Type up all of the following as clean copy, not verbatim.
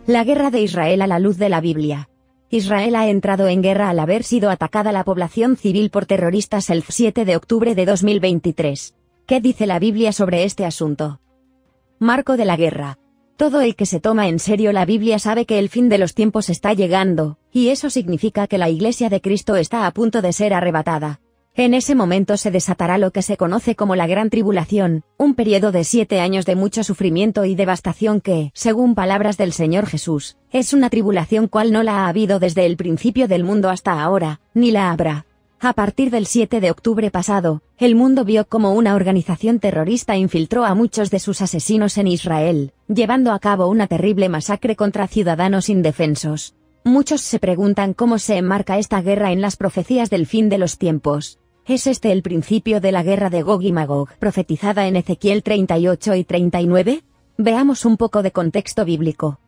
La guerra de Israel a la luz de la Biblia. Israel ha entrado en guerra al haber sido atacada la población civil por terroristas el 7 de octubre de 2023. ¿Qué dice la Biblia sobre este asunto? Marco de la guerra. Todo el que se toma en serio la Biblia sabe que el fin de los tiempos está llegando, y eso significa que la Iglesia de Cristo está a punto de ser arrebatada. En ese momento se desatará lo que se conoce como la Gran Tribulación, un periodo de 7 años de mucho sufrimiento y devastación que, según palabras del Señor Jesús, es una tribulación cual no la ha habido desde el principio del mundo hasta ahora, ni la habrá. A partir del 7 de octubre pasado, el mundo vio cómo una organización terrorista infiltró a muchos de sus asesinos en Israel, llevando a cabo una terrible masacre contra ciudadanos indefensos. Muchos se preguntan cómo se enmarca esta guerra en las profecías del fin de los tiempos. ¿Es este el principio de la guerra de Gog y Magog, profetizada en Ezequiel 38 y 39? Veamos un poco de contexto bíblico.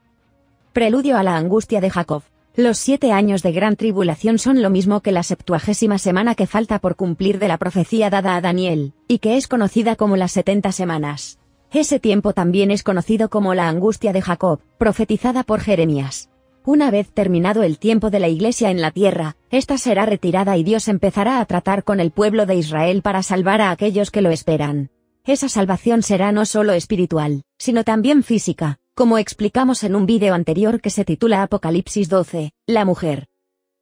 Preludio a la angustia de Jacob. Los 7 años de gran tribulación son lo mismo que la 70ª semana que falta por cumplir de la profecía dada a Daniel, y que es conocida como las 70 semanas. Ese tiempo también es conocido como la angustia de Jacob, profetizada por Jeremías. Una vez terminado el tiempo de la Iglesia en la tierra, esta será retirada y Dios empezará a tratar con el pueblo de Israel para salvar a aquellos que lo esperan. Esa salvación será no solo espiritual, sino también física, como explicamos en un vídeo anterior que se titula Apocalipsis 12, la mujer.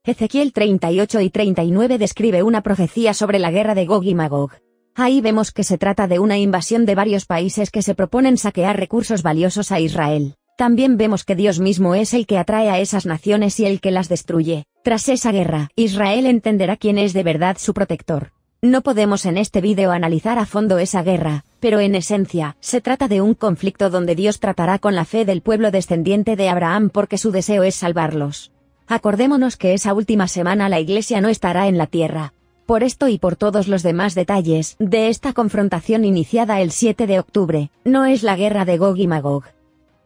Ezequiel 38 y 39 describe una profecía sobre la guerra de Gog y Magog. Ahí vemos que se trata de una invasión de varios países que se proponen saquear recursos valiosos a Israel. También vemos que Dios mismo es el que atrae a esas naciones y el que las destruye. Tras esa guerra, Israel entenderá quién es de verdad su protector. No podemos en este vídeo analizar a fondo esa guerra, pero en esencia, se trata de un conflicto donde Dios tratará con la fe del pueblo descendiente de Abraham porque su deseo es salvarlos. Acordémonos que esa última semana la Iglesia no estará en la tierra. Por esto y por todos los demás detalles de esta confrontación iniciada el 7 de octubre, no es la guerra de Gog y Magog.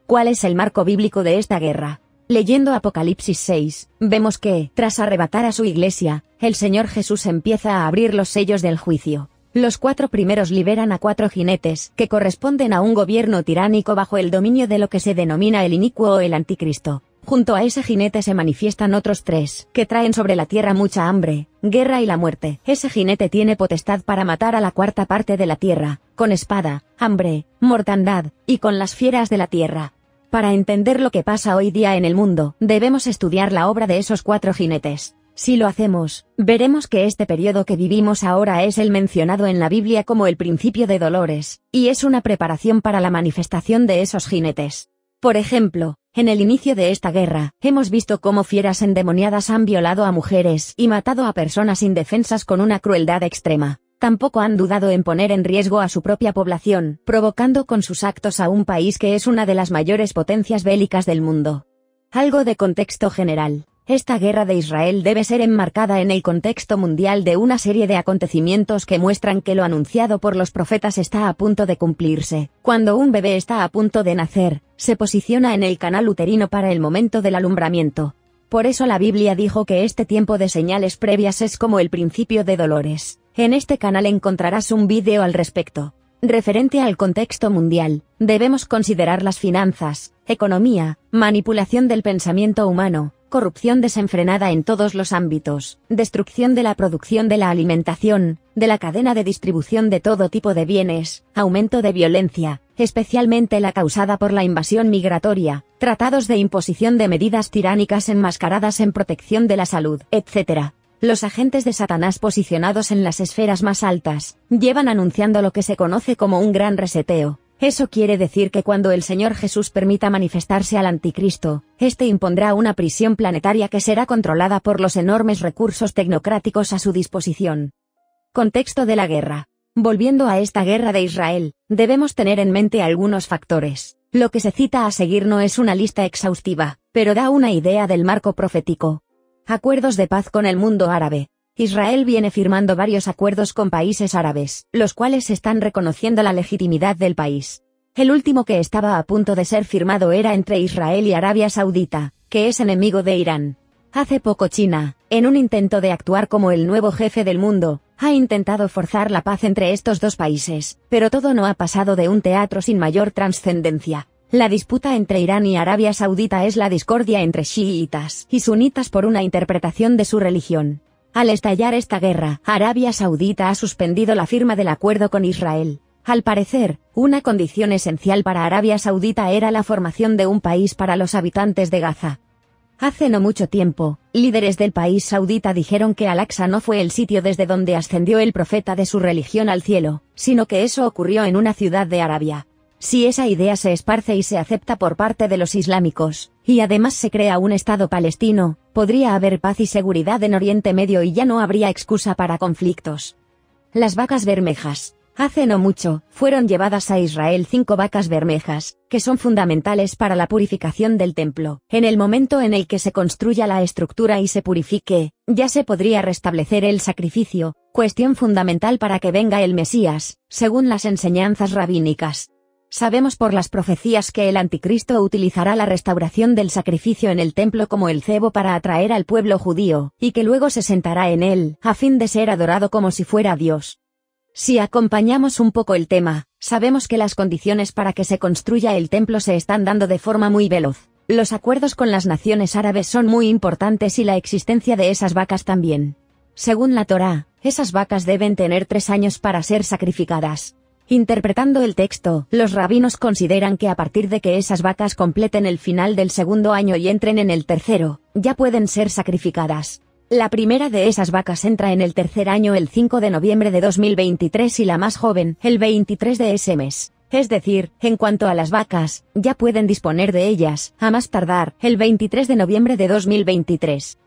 ¿Cuál es el marco bíblico de esta guerra? Leyendo Apocalipsis 6, vemos que, tras arrebatar a su iglesia, el Señor Jesús empieza a abrir los sellos del juicio. Los 4 primeros liberan a 4 jinetes, que corresponden a un gobierno tiránico bajo el dominio de lo que se denomina el inicuo o el anticristo. Junto a ese jinete se manifiestan otros 3, que traen sobre la tierra mucha hambre, guerra y la muerte. Ese jinete tiene potestad para matar a la 4ª parte de la tierra, con espada, hambre, mortandad, y con las fieras de la tierra. Para entender lo que pasa hoy día en el mundo, debemos estudiar la obra de esos 4 jinetes. Si lo hacemos, veremos que este periodo que vivimos ahora es el mencionado en la Biblia como el principio de dolores, y es una preparación para la manifestación de esos jinetes. Por ejemplo, en el inicio de esta guerra, hemos visto cómo fieras endemoniadas han violado a mujeres y matado a personas indefensas con una crueldad extrema. Tampoco han dudado en poner en riesgo a su propia población, provocando con sus actos a un país que es una de las mayores potencias bélicas del mundo. Algo de contexto general. Esta guerra de Israel debe ser enmarcada en el contexto mundial de una serie de acontecimientos que muestran que lo anunciado por los profetas está a punto de cumplirse. Cuando un bebé está a punto de nacer, se posiciona en el canal uterino para el momento del alumbramiento. Por eso la Biblia dijo que este tiempo de señales previas es como el principio de dolores. En este canal encontrarás un vídeo al respecto. Referente al contexto mundial, debemos considerar las finanzas, economía, manipulación del pensamiento humano, corrupción desenfrenada en todos los ámbitos, destrucción de la producción de la alimentación, de la cadena de distribución de todo tipo de bienes, aumento de violencia, especialmente la causada por la invasión migratoria, tratados de imposición de medidas tiránicas enmascaradas en protección de la salud, etc. Los agentes de Satanás posicionados en las esferas más altas, llevan anunciando lo que se conoce como un gran reseteo. Eso quiere decir que cuando el Señor Jesús permita manifestarse al anticristo, este impondrá una prisión planetaria que será controlada por los enormes recursos tecnocráticos a su disposición. Contexto de la guerra. Volviendo a esta guerra de Israel, debemos tener en mente algunos factores. Lo que se cita a seguir no es una lista exhaustiva, pero da una idea del marco profético. Acuerdos de paz con el mundo árabe. Israel viene firmando varios acuerdos con países árabes, los cuales están reconociendo la legitimidad del país. El último que estaba a punto de ser firmado era entre Israel y Arabia Saudita, que es enemigo de Irán. Hace poco China, en un intento de actuar como el nuevo jefe del mundo, ha intentado forzar la paz entre estos dos países, pero todo no ha pasado de un teatro sin mayor trascendencia. La disputa entre Irán y Arabia Saudita es la discordia entre chiitas y sunitas por una interpretación de su religión. Al estallar esta guerra, Arabia Saudita ha suspendido la firma del acuerdo con Israel. Al parecer, una condición esencial para Arabia Saudita era la formación de un país para los habitantes de Gaza. Hace no mucho tiempo, líderes del país saudita dijeron que Al-Aqsa no fue el sitio desde donde ascendió el profeta de su religión al cielo, sino que eso ocurrió en una ciudad de Arabia. Si esa idea se esparce y se acepta por parte de los islámicos, y además se crea un Estado palestino, podría haber paz y seguridad en Oriente Medio y ya no habría excusa para conflictos. Las vacas bermejas. Hace no mucho, fueron llevadas a Israel 5 vacas bermejas, que son fundamentales para la purificación del templo. En el momento en el que se construya la estructura y se purifique, ya se podría restablecer el sacrificio, cuestión fundamental para que venga el Mesías, según las enseñanzas rabínicas. Sabemos por las profecías que el anticristo utilizará la restauración del sacrificio en el templo como el cebo para atraer al pueblo judío, y que luego se sentará en él, a fin de ser adorado como si fuera Dios. Si acompañamos un poco el tema, sabemos que las condiciones para que se construya el templo se están dando de forma muy veloz. Los acuerdos con las naciones árabes son muy importantes y la existencia de esas vacas también. Según la Torá, esas vacas deben tener 3 años para ser sacrificadas. Interpretando el texto, los rabinos consideran que a partir de que esas vacas completen el final del 2.º año y entren en el 3.º, ya pueden ser sacrificadas. La primera de esas vacas entra en el 3.er año el 5 de noviembre de 2023 y la más joven, el 23 de ese mes. Es decir, en cuanto a las vacas, ya pueden disponer de ellas, a más tardar, el 23 de noviembre de 2023.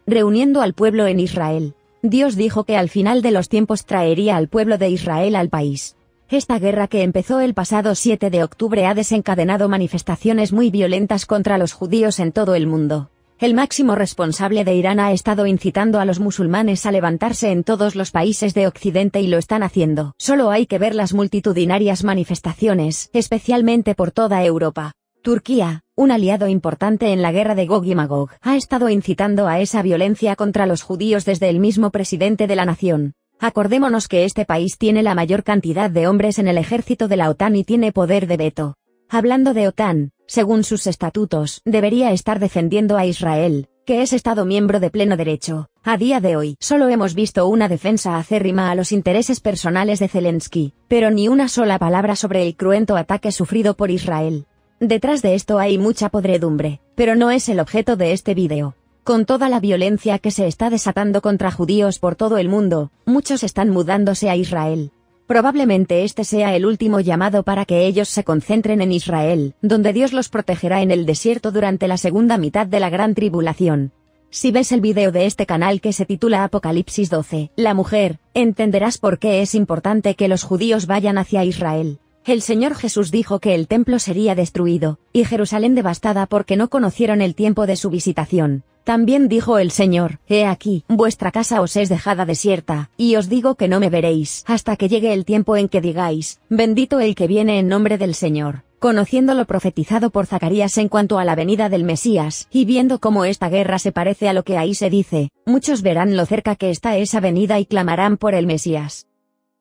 Reuniendo al pueblo en Israel. Dios dijo que al final de los tiempos traería al pueblo de Israel al país. Esta guerra que empezó el pasado 7 de octubre ha desencadenado manifestaciones muy violentas contra los judíos en todo el mundo. El máximo responsable de Irán ha estado incitando a los musulmanes a levantarse en todos los países de Occidente y lo están haciendo. Solo hay que ver las multitudinarias manifestaciones, especialmente por toda Europa. Turquía, un aliado importante en la guerra de Gog y Magog, ha estado incitando a esa violencia contra los judíos desde el mismo presidente de la nación. Acordémonos que este país tiene la mayor cantidad de hombres en el ejército de la OTAN y tiene poder de veto. Hablando de OTAN, según sus estatutos, debería estar defendiendo a Israel, que es Estado miembro de pleno derecho. A día de hoy, solo hemos visto una defensa acérrima a los intereses personales de Zelensky, pero ni una sola palabra sobre el cruento ataque sufrido por Israel. Detrás de esto hay mucha podredumbre, pero no es el objeto de este vídeo. Con toda la violencia que se está desatando contra judíos por todo el mundo, muchos están mudándose a Israel. Probablemente este sea el último llamado para que ellos se concentren en Israel, donde Dios los protegerá en el desierto durante la segunda mitad de la gran tribulación. Si ves el vídeo de este canal que se titula Apocalipsis 12, la mujer, entenderás por qué es importante que los judíos vayan hacia Israel. El Señor Jesús dijo que el templo sería destruido, y Jerusalén devastada porque no conocieron el tiempo de su visitación. También dijo el Señor, he aquí, vuestra casa os es dejada desierta, y os digo que no me veréis, hasta que llegue el tiempo en que digáis, bendito el que viene en nombre del Señor. Conociendo lo profetizado por Zacarías en cuanto a la venida del Mesías, y viendo cómo esta guerra se parece a lo que ahí se dice, muchos verán lo cerca que está esa venida y clamarán por el Mesías.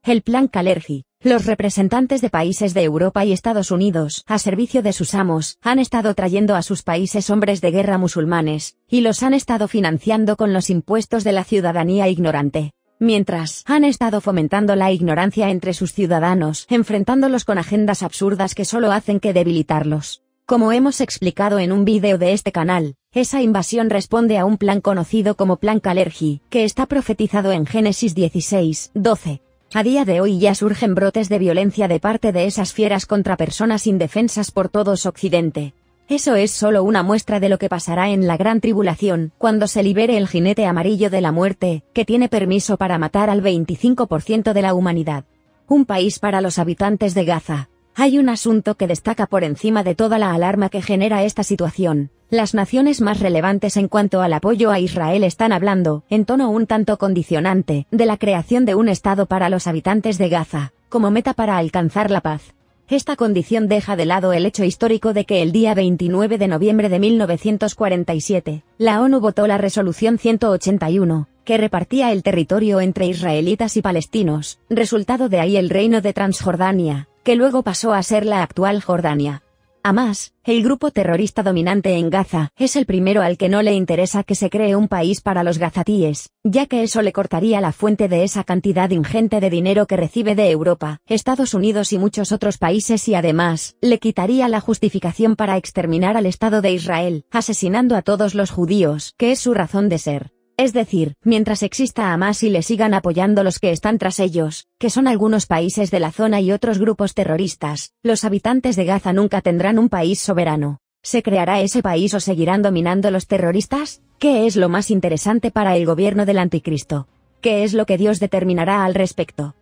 El Plan Kalergi. Los representantes de países de Europa y Estados Unidos, a servicio de sus amos, han estado trayendo a sus países hombres de guerra musulmanes, y los han estado financiando con los impuestos de la ciudadanía ignorante. Mientras, han estado fomentando la ignorancia entre sus ciudadanos, enfrentándolos con agendas absurdas que solo hacen que debilitarlos. Como hemos explicado en un vídeo de este canal, esa invasión responde a un plan conocido como Plan Kalergi, que está profetizado en Génesis 16:12. A día de hoy ya surgen brotes de violencia de parte de esas fieras contra personas indefensas por todo Occidente. Eso es solo una muestra de lo que pasará en la gran tribulación, cuando se libere el jinete amarillo de la muerte, que tiene permiso para matar al 25% de la humanidad. Un país para los habitantes de Gaza. Hay un asunto que destaca por encima de toda la alarma que genera esta situación. Las naciones más relevantes en cuanto al apoyo a Israel están hablando, en tono un tanto condicionante, de la creación de un Estado para los habitantes de Gaza, como meta para alcanzar la paz. Esta condición deja de lado el hecho histórico de que el día 29 de noviembre de 1947, la ONU votó la Resolución 181, que repartía el territorio entre israelitas y palestinos, resultado de ahí el reino de Transjordania, que luego pasó a ser la actual Jordania. Hamás, el grupo terrorista dominante en Gaza, es el primero al que no le interesa que se cree un país para los gazatíes, ya que eso le cortaría la fuente de esa cantidad ingente de dinero que recibe de Europa, Estados Unidos y muchos otros países y además, le quitaría la justificación para exterminar al Estado de Israel, asesinando a todos los judíos, que es su razón de ser. Es decir, mientras exista Hamás y le sigan apoyando los que están tras ellos, que son algunos países de la zona y otros grupos terroristas, los habitantes de Gaza nunca tendrán un país soberano. ¿Se creará ese país o seguirán dominando los terroristas? ¿Qué es lo más interesante para el gobierno del anticristo? ¿Qué es lo que Dios determinará al respecto?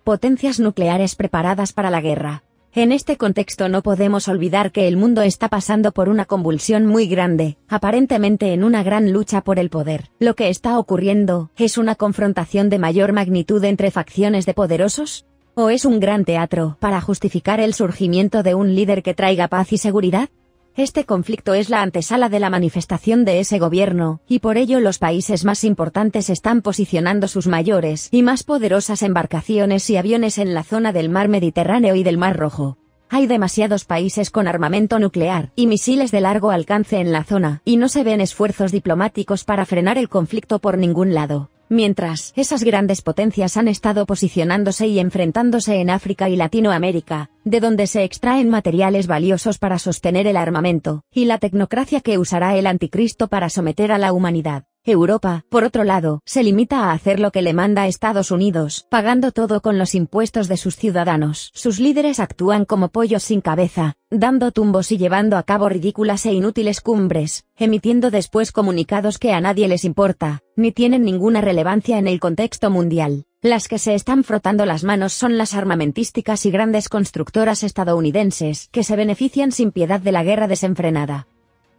Potencias nucleares preparadas para la guerra. En este contexto no podemos olvidar que el mundo está pasando por una convulsión muy grande, aparentemente en una gran lucha por el poder. Lo que está ocurriendo, ¿es una confrontación de mayor magnitud entre facciones de poderosos? ¿O es un gran teatro para justificar el surgimiento de un líder que traiga paz y seguridad? Este conflicto es la antesala de la manifestación de ese gobierno, y por ello los países más importantes están posicionando sus mayores y más poderosas embarcaciones y aviones en la zona del mar Mediterráneo y del Mar Rojo. Hay demasiados países con armamento nuclear y misiles de largo alcance en la zona, y no se ven esfuerzos diplomáticos para frenar el conflicto por ningún lado. Mientras, esas grandes potencias han estado posicionándose y enfrentándose en África y Latinoamérica, de donde se extraen materiales valiosos para sostener el armamento, y la tecnocracia que usará el anticristo para someter a la humanidad. Europa, por otro lado, se limita a hacer lo que le manda Estados Unidos, pagando todo con los impuestos de sus ciudadanos. Sus líderes actúan como pollos sin cabeza, dando tumbos y llevando a cabo ridículas e inútiles cumbres, emitiendo después comunicados que a nadie les importa, ni tienen ninguna relevancia en el contexto mundial. Las que se están frotando las manos son las armamentísticas y grandes constructoras estadounidenses, que se benefician sin piedad de la guerra desenfrenada.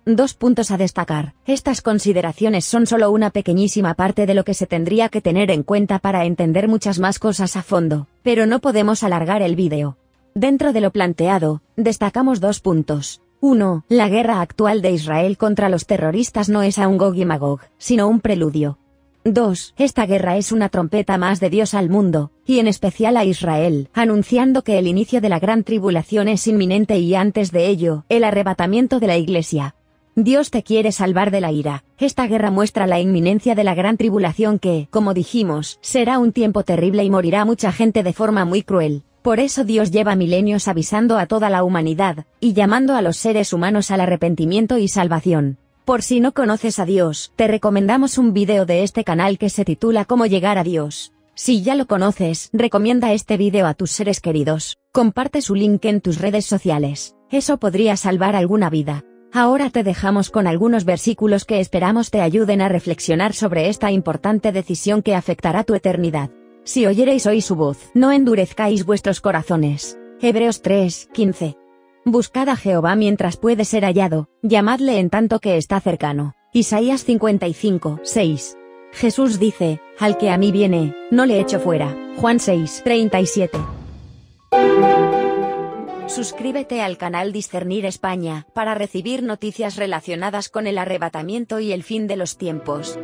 2 puntos a destacar. Estas consideraciones son solo una pequeñísima parte de lo que se tendría que tener en cuenta para entender muchas más cosas a fondo, pero no podemos alargar el vídeo. Dentro de lo planteado, destacamos 2 puntos. 1. La guerra actual de Israel contra los terroristas no es a un Gog y Magog, sino un preludio. 2. Esta guerra es una trompeta más de Dios al mundo, y en especial a Israel, anunciando que el inicio de la gran tribulación es inminente y antes de ello, el arrebatamiento de la Iglesia. Dios te quiere salvar de la ira. Esta guerra muestra la inminencia de la gran tribulación que, como dijimos, será un tiempo terrible y morirá mucha gente de forma muy cruel. Por eso Dios lleva milenios avisando a toda la humanidad, y llamando a los seres humanos al arrepentimiento y salvación. Por si no conoces a Dios, te recomendamos un video de este canal que se titula Cómo llegar a Dios. Si ya lo conoces, recomienda este video a tus seres queridos. Comparte su link en tus redes sociales. Eso podría salvar alguna vida. Ahora te dejamos con algunos versículos que esperamos te ayuden a reflexionar sobre esta importante decisión que afectará tu eternidad. Si oyereis hoy su voz, no endurezcáis vuestros corazones. Hebreos 3:15. Buscad a Jehová mientras puede ser hallado, llamadle en tanto que está cercano. Isaías 55:6. Jesús dice, al que a mí viene, no le echo fuera. Juan 6:37. Suscríbete al canal Discernir España, para recibir noticias relacionadas con el arrebatamiento y el fin de los tiempos.